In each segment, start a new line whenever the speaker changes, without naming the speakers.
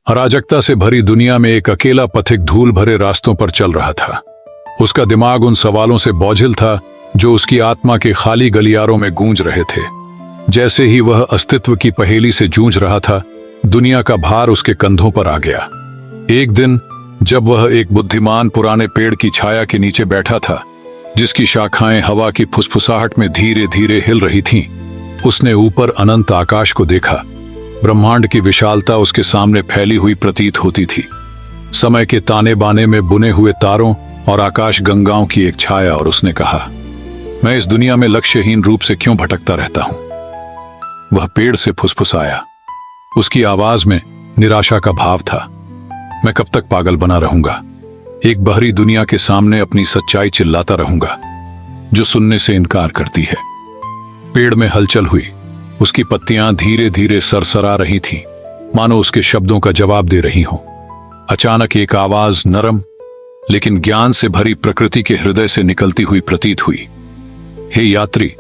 अराजकता से भरी दुनिया में एक अकेला पथिक धूल भरे रास्तों पर चल रहा था। उसका दिमाग उन सवालों से बोझिल था जो उसकी आत्मा के खाली गलियारों में गूंज रहे थे। जैसे ही वह अस्तित्व की पहेली से जूझ रहा था, दुनिया का भार उसके कंधों पर आ गया। एक दिन जब वह एक बुद्धिमान पुराने पेड़ की छाया के नीचे बैठा था, जिसकी शाखाएं हवा की फुसफुसाहट में धीरे धीरे हिल रही थीं, उसने ऊपर अनंत आकाश को देखा। ब्रह्मांड की विशालता उसके सामने फैली हुई प्रतीत होती थी। समय के ताने बाने में बुने हुए तारों और आकाश गंगाओं की एक छाया। और उसने कहा, मैं इस दुनिया में लक्ष्यहीन रूप से क्यों भटकता रहता हूं? वह पेड़ से फुसफुसाया। उसकी आवाज में निराशा का भाव था। मैं कब तक पागल बना रहूंगा? एक बाहरी दुनिया के सामने अपनी सच्चाई चिल्लाता रहूंगा जो सुनने से इनकार करती है। पेड़ में हलचल हुई। उसकी पत्तियां धीरे धीरे सरसरा रही थीं, मानो उसके शब्दों का जवाब दे रही हों। अचानक एक आवाज नरम लेकिन ज्ञान से भरी प्रकृति के हृदय से निकलती हुई प्रतीत हुई। हे यात्री,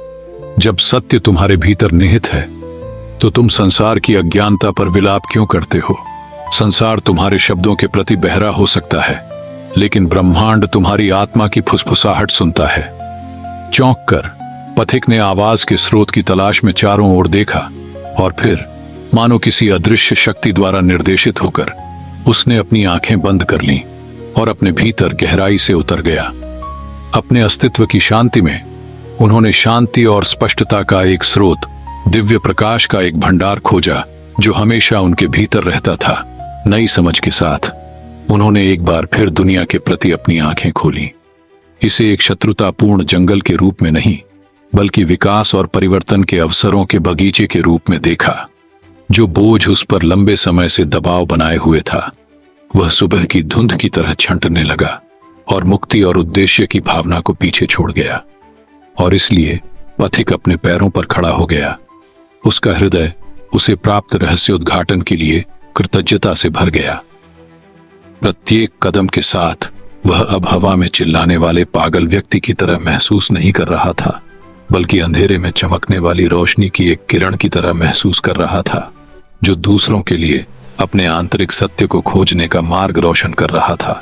जब सत्य तुम्हारे भीतर निहित है तो तुम संसार की अज्ञानता पर विलाप क्यों करते हो? संसार तुम्हारे शब्दों के प्रति बहरा हो सकता है, लेकिन ब्रह्मांड तुम्हारी आत्मा की फुसफुसाहट सुनता है। चौंक कर पथिक ने आवाज के स्रोत की तलाश में चारों ओर देखा और फिर मानो किसी अदृश्य शक्ति द्वारा निर्देशित होकर उसने अपनी आंखें बंद कर लीं और अपने भीतर गहराई से उतर गया। अपने अस्तित्व की शांति में उन्होंने शांति और स्पष्टता का एक स्रोत, दिव्य प्रकाश का एक भंडार खोजा जो हमेशा उनके भीतर रहता था। नई समझ के साथ उन्होंने एक बार फिर दुनिया के प्रति अपनी आंखें खोली। इसे एक शत्रुतापूर्ण जंगल के रूप में नहीं, बल्कि विकास और परिवर्तन के अवसरों के बगीचे के रूप में देखा। जो बोझ उस पर लंबे समय से दबाव बनाए हुए था, वह सुबह की धुंध की तरह छंटने लगा और मुक्ति और उद्देश्य की भावना को पीछे छोड़ गया। और इसलिए पथिक अपने पैरों पर खड़ा हो गया। उसका हृदय उसे प्राप्त रहस्योद्घाटन के लिए कृतज्ञता से भर गया। प्रत्येक कदम के साथ वह अब हवा में चिल्लाने वाले पागल व्यक्ति की तरह महसूस नहीं कर रहा था, बल्कि अंधेरे में चमकने वाली रोशनी की एक किरण की तरह महसूस कर रहा था, जो दूसरों के लिए अपने आंतरिक सत्य को खोजने का मार्ग रोशन कर रहा था।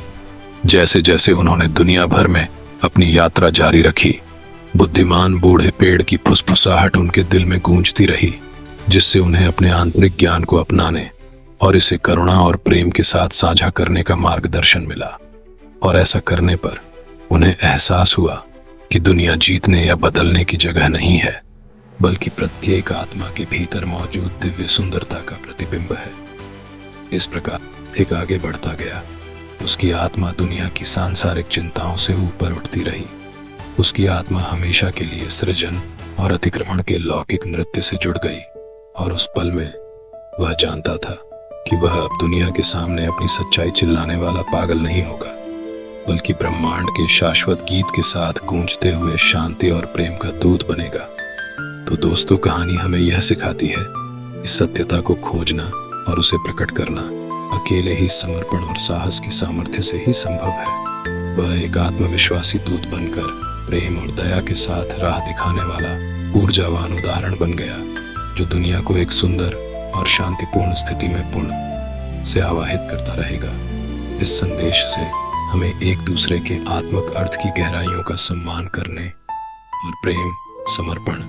जैसे जैसे उन्होंने दुनिया भर में अपनी यात्रा जारी रखी, बुद्धिमान बूढ़े पेड़ की फुसफुसाहट उनके दिल में गूंजती रही, जिससे उन्हें अपने आंतरिक ज्ञान को अपनाने और इसे करुणा और प्रेम के साथ साझा करने का मार्गदर्शन मिला। और ऐसा करने पर उन्हें एहसास हुआ कि दुनिया जीतने या बदलने की जगह नहीं है, बल्कि प्रत्येक आत्मा के भीतर मौजूद दिव्य सुंदरता का प्रतिबिंब है। इस प्रकार एक आगे बढ़ता गया। उसकी आत्मा दुनिया की सांसारिक चिंताओं से ऊपर उठती रही। उसकी आत्मा हमेशा के लिए सृजन और अतिक्रमण के लौकिक नृत्य से जुड़ गई। और उस पल में वह जानता था कि वह अब दुनिया के सामने अपनी सच्चाई चिल्लाने वाला पागल नहीं होगा, बल्कि ब्रह्मांड के शाश्वत गीत के साथ गूंजते हुए शांति और प्रेम का दूत बनेगा। तो दोस्तों, कहानी हमें यह सिखाती है कि सत्यता को खोजना और उसे प्रकट करना अकेले ही समर्पण और साहस की सामर्थ्य से ही संभव है। वह एक आत्मविश्वासी दूत बनकर प्रेम और दया के साथ राह दिखाने वाला ऊर्जावान उदाहरण बन गया, जो दुनिया को एक सुंदर और शांतिपूर्ण स्थिति में पुण्य से आवाहित करता रहेगा। इस संदेश से हमें एक दूसरे के आत्मक अर्थ की गहराइयों का सम्मान करने और प्रेम, समर्पण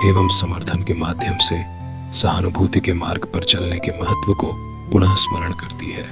एवं समर्थन के माध्यम से सहानुभूति के मार्ग पर चलने के महत्व को पुनः स्मरण करती है।